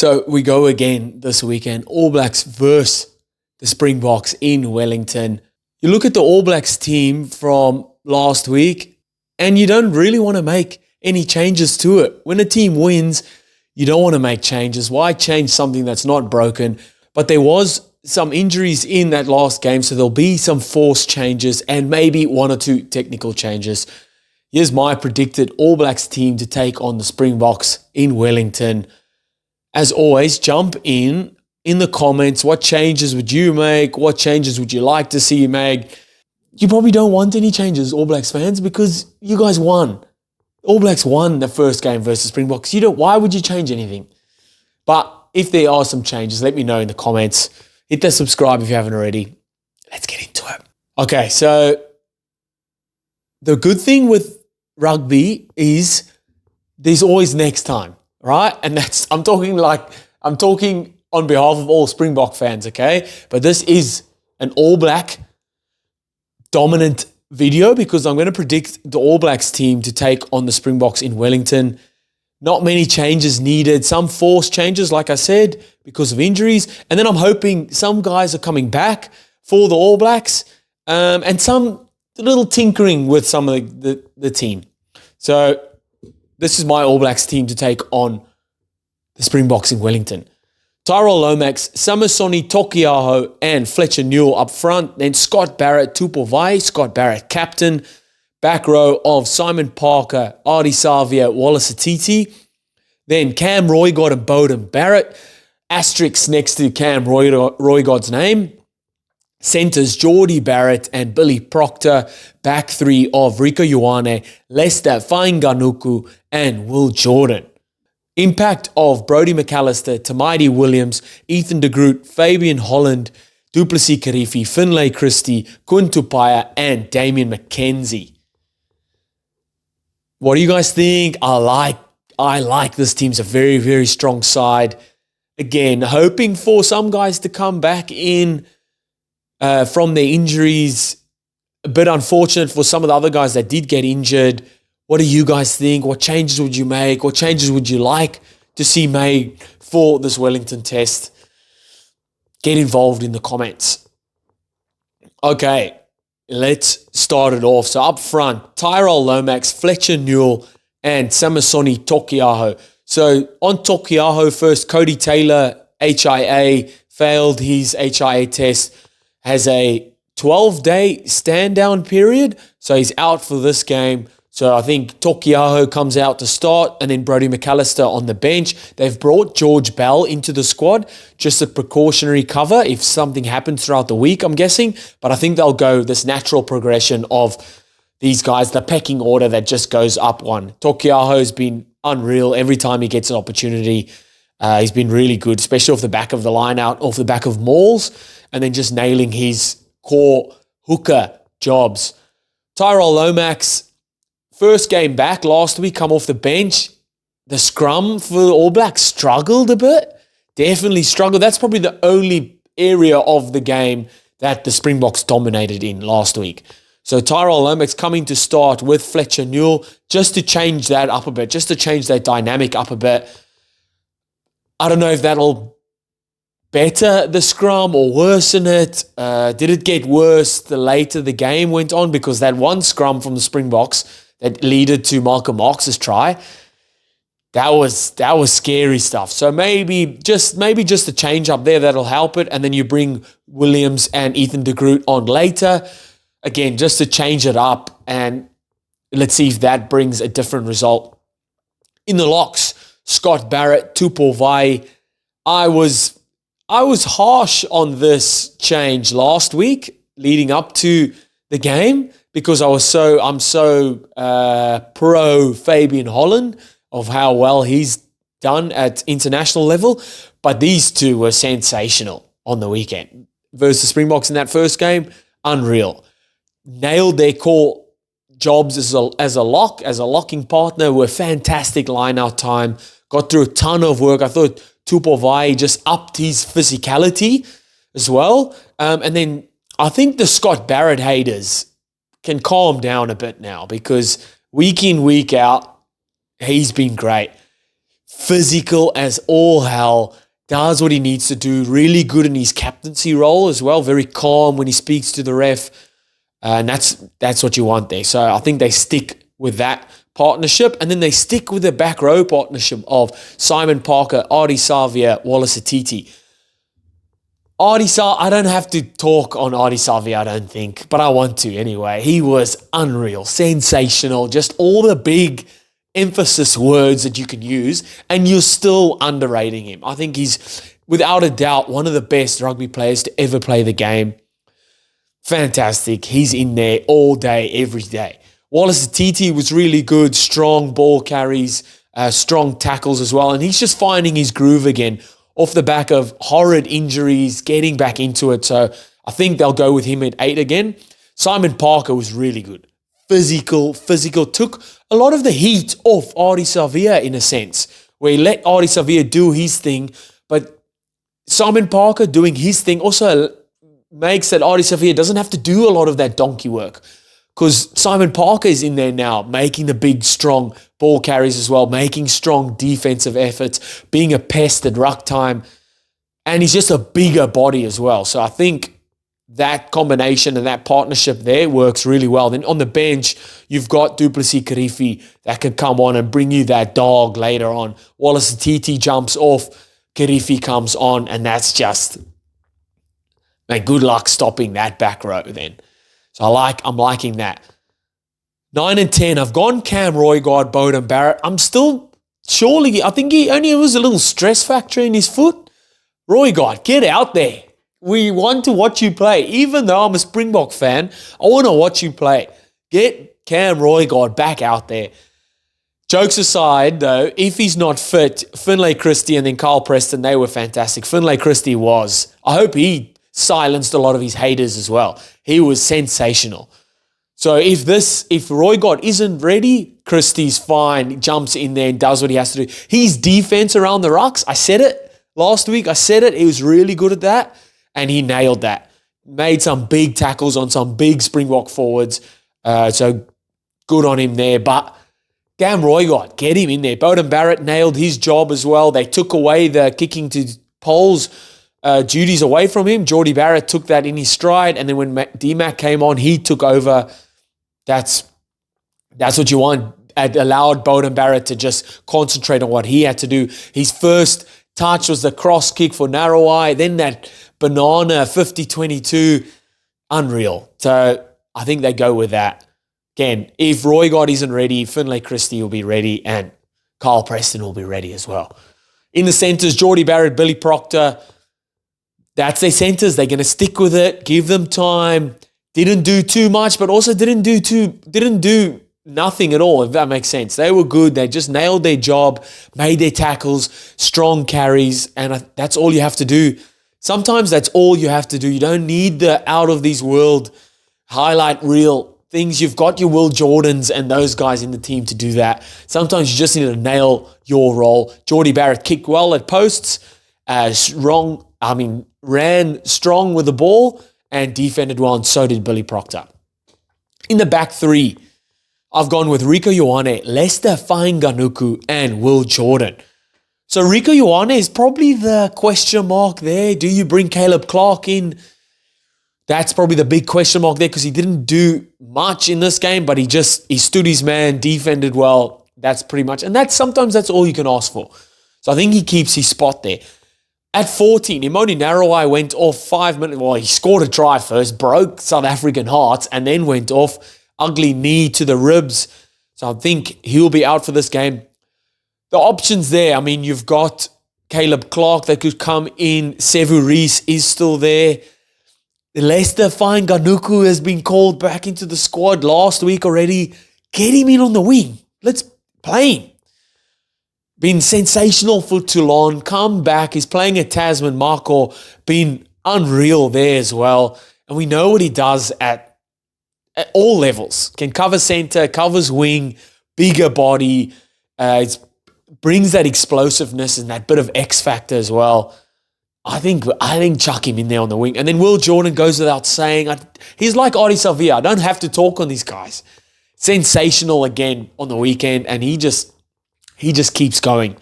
So we go again this weekend. All Blacks versus the Springboks in Wellington. You look at the All Blacks team from last week and you don't really want to make any changes to it. When a team wins, you don't want to make changes. Why change something that's not broken? But there was some injuries in that last game, so there'll be some forced changes and maybe one or two technical changes. Here's my predicted All Blacks team to take on the Springboks in Wellington. As always, jump in the comments. What changes would you make? What changes would you like to see made? You probably don't want any changes, All Blacks fans, because you guys won. All Blacks won the first game versus Springboks. Why would you change anything? But if there are some changes, let me know in the comments. Hit the subscribe if you haven't already. Let's get into it. Okay, so the good thing with rugby is there's always next time, right? And I'm talking on behalf of all Springbok fans, okay? But this is an All Black dominant video because I'm going to predict the All Blacks team to take on the Springboks in Wellington. Not many changes needed. Some forced changes, like I said, because of injuries. And then I'm hoping some guys are coming back for the All Blacks and some little tinkering with some of the team. So this is my All Blacks team to take on the Springboks in Wellington. Tyrell Lomax, Samisoni Tokiaho and Fletcher Newell up front. Then Scott Barrett, Tupou, Scott Barrett captain. Back row of Simon Parker, Artie Savia, Wallace Atiti. Then Cam Roygod and Bowden Barrett. Asterisks next to Cam Roygod's name. Centres Geordie Barrett and Billy Proctor. Back three of Rico Ioane, Lester Fainga'anuku and Will Jordan. Impact of Brodie McAllister, Tamaiti Williams, Ethan de Groot, Fabian Holland, Duplessis Karifi, Finlay Christie, Kun Tupaia and Damian McKenzie. What do you guys think? I like this team's a very, very strong side. Again, hoping for some guys to come back in from their injuries. A bit unfortunate for some of the other guys that did get injured. What do you guys think? What changes would you make? What changes would you like to see made for this Wellington Test? Get involved in the comments. Okay. Let's start it off. So up front, Tyrell Lomax, Fletcher Newell, and Samisoni Tokiaho. So on Tokiaho first, Cody Taylor, HIA, failed his HIA test, has a 12-day stand-down period, so he's out for this game. So I think Tokiaho comes out to start and then Brodie McAllister on the bench. They've brought George Bell into the squad, just a precautionary cover if something happens throughout the week, I'm guessing. But I think they'll go this natural progression of these guys, the pecking order that just goes up one. Tokiaho's been unreal every time he gets an opportunity. He's been really good, especially off the back of the line out, off the back of mauls, and then just nailing his core hooker jobs. Tyrell Lomax, first game back last week, come off the bench. The scrum for the All Blacks struggled a bit. Definitely struggled. That's probably the only area of the game that the Springboks dominated in last week. So Tyrell Lomax coming to start with Fletcher Newell just to change that up a bit, just to change that dynamic up a bit. I don't know if that'll better the scrum or worsen it. Did it get worse the later the game went on? Because that one scrum from the Springboks that led to Malcolm Marx's try, that was scary stuff. So maybe just a change up there that'll help it, and then you bring Williams and Ethan de Groot on later. Again, just to change it up, and let's see if that brings a different result. In the locks, Scott Barrett, Tupou. I was harsh on this change last week leading up to the game, because I'm so pro Fabian Holland of how well he's done at international level. But these two were sensational on the weekend. Versus Springboks in that first game, unreal. Nailed their core jobs as a locking partner, were fantastic line-out time. Got through a ton of work. I thought Tupou just upped his physicality as well. And then I think the Scott Barrett haters can calm down a bit now, because week in, week out, he's been great. physical as all hell, does what he needs to do, really good in his captaincy role as well, very calm when he speaks to the ref, and that's what you want there. So I think they stick with that partnership, and then they stick with the back row partnership of Simon Parker, Ardie Savea, Wallace Atiti. I don't have to talk on Ardie Savea, I don't think, but I want to anyway. He was unreal, sensational, just all the big emphasis words that you can use, and you're still underrating him. I think he's, without a doubt, one of the best rugby players to ever play the game. Fantastic. He's in there all day, every day. Wallace Atiti was really good, strong ball carries, strong tackles as well, and he's just finding his groove again off the back of horrid injuries, getting back into it. So I think they'll go with him at 8 again. Simon Parker was really good. Physical, took a lot of the heat off Ardie Savea in a sense, where he let Ardie Savea do his thing, but Simon Parker doing his thing also makes that Ardie Savea doesn't have to do a lot of that donkey work, because Simon Parker is in there now, making the big, strong ball carries as well, making strong defensive efforts, being a pest at ruck time, and he's just a bigger body as well. So I think that combination and that partnership there works really well. Then on the bench, you've got Duplessis Kirifi that can come on and bring you that dog later on. Wallace Atiti jumps off, Kirifi comes on, and that's just, man, good luck stopping that back row then. So I'm liking that. 9 and 10, I've gone Cam Roygaard, Beauden Barrett. I think he only was a little stress factor in his foot. Roygaard, get out there. We want to watch you play. Even though I'm a Springbok fan, I want to watch you play. Get Cam Roygaard back out there. Jokes aside, though, if he's not fit, Finlay Christie and then Carl Preston, they were fantastic. Finlay Christie was. I hope he silenced a lot of his haters as well. He was sensational. So if Roygaard isn't ready, Christie's fine. He jumps in there and does what he has to do. His defense around the rucks, I said it last week. He was really good at that. And he nailed that. Made some big tackles on some big Springbok forwards. So good on him there. But Cam Roygaard, get him in there. Beauden Barrett nailed his job as well. They took away the kicking to poles duties away from him. Geordie Barrett took that in his stride. And then when D-Mac came on, he took over. That's what you want. It allowed Beauden Barrett to just concentrate on what he had to do. His first touch was the cross kick for Narroweye. Then that banana 50-22, unreal. So I think they go with that. Again, if Roygaard isn't ready, Finlay Christie will be ready and Carl Preston will be ready as well. In the centres, Geordie Barrett, Billy Proctor, that's their centres. They're going to stick with it, give them time. Didn't do too much, but also didn't do nothing at all, if that makes sense. They were good. They just nailed their job, made their tackles, strong carries, and that's all you have to do. Sometimes that's all you have to do. You don't need the out-of-this-world highlight reel things. You've got your Will Jordans and those guys in the team to do that. Sometimes you just need to nail your role. Geordie Barrett kicked well at posts, ran strong with the ball and defended well, and so did Billy Proctor. In the back three, I've gone with Rieko Ioane, Lester Fainga'anuku, and Will Jordan. So Rieko Ioane is probably the question mark there. Do you bring Caleb Clark in? That's probably the big question mark there, because he didn't do much in this game, but he stood his man, defended well. That's pretty much, and sometimes that's all you can ask for. So I think he keeps his spot there. At 14, Imoni Narroweye went off 5 minutes. Well, he scored a try first, broke South African hearts, and then went off. Ugly knee to the ribs. So I think he'll be out for this game. The options there, you've got Caleb Clark that could come in. Sevu Reece is still there. Lester Fainga'anuku has been called back into the squad last week already. Get him in on the wing. Let's play him. Been sensational for Toulon. Come back. He's playing at Tasman. Marco been unreal there as well. And we know what he does at all levels. Can cover centre, covers wing, bigger body. Brings that explosiveness and that bit of X factor as well. I think chuck him in there on the wing. And then Will Jordan goes without saying. He's like Ardie Savea. I don't have to talk on these guys. Sensational again on the weekend, and he just keeps going.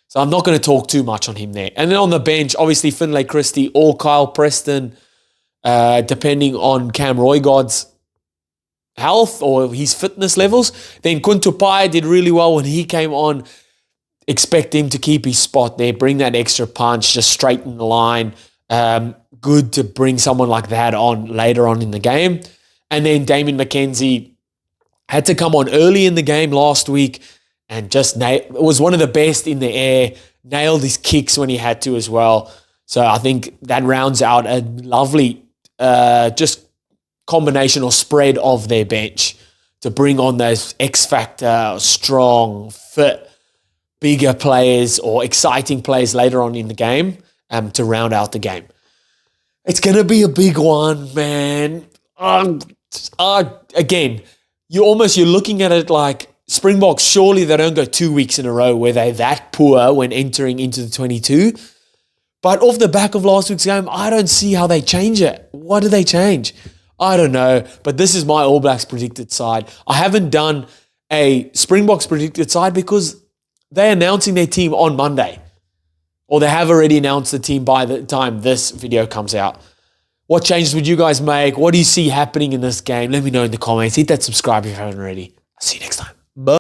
So I'm not going to talk too much on him there. And then on the bench, obviously Finlay Christie or Kyle Preston, depending on Cam Roygaard's health or his fitness levels. Then Kuntupai did really well when he came on. Expect him to keep his spot there, bring that extra punch, just straighten the line. Good to bring someone like that on later on in the game. And then Damien McKenzie had to come on early in the game last week and just was one of the best in the air, nailed his kicks when he had to as well. So I think that rounds out a lovely just combination or spread of their bench to bring on those X-factor, strong, fit, bigger players or exciting players later on in the game to round out the game. It's going to be a big one, man. Again, you're looking at it like Springboks, surely they don't go 2 weeks in a row where they're that poor when entering into the 22. But off the back of last week's game, I don't see how they change it. What do they change? I don't know. But this is my All Blacks predicted side. I haven't done a Springboks predicted side because they're announcing their team on Monday. Or they have already announced the team by the time this video comes out. What changes would you guys make? What do you see happening in this game? Let me know in the comments. Hit that subscribe if you haven't already. I'll see you next time.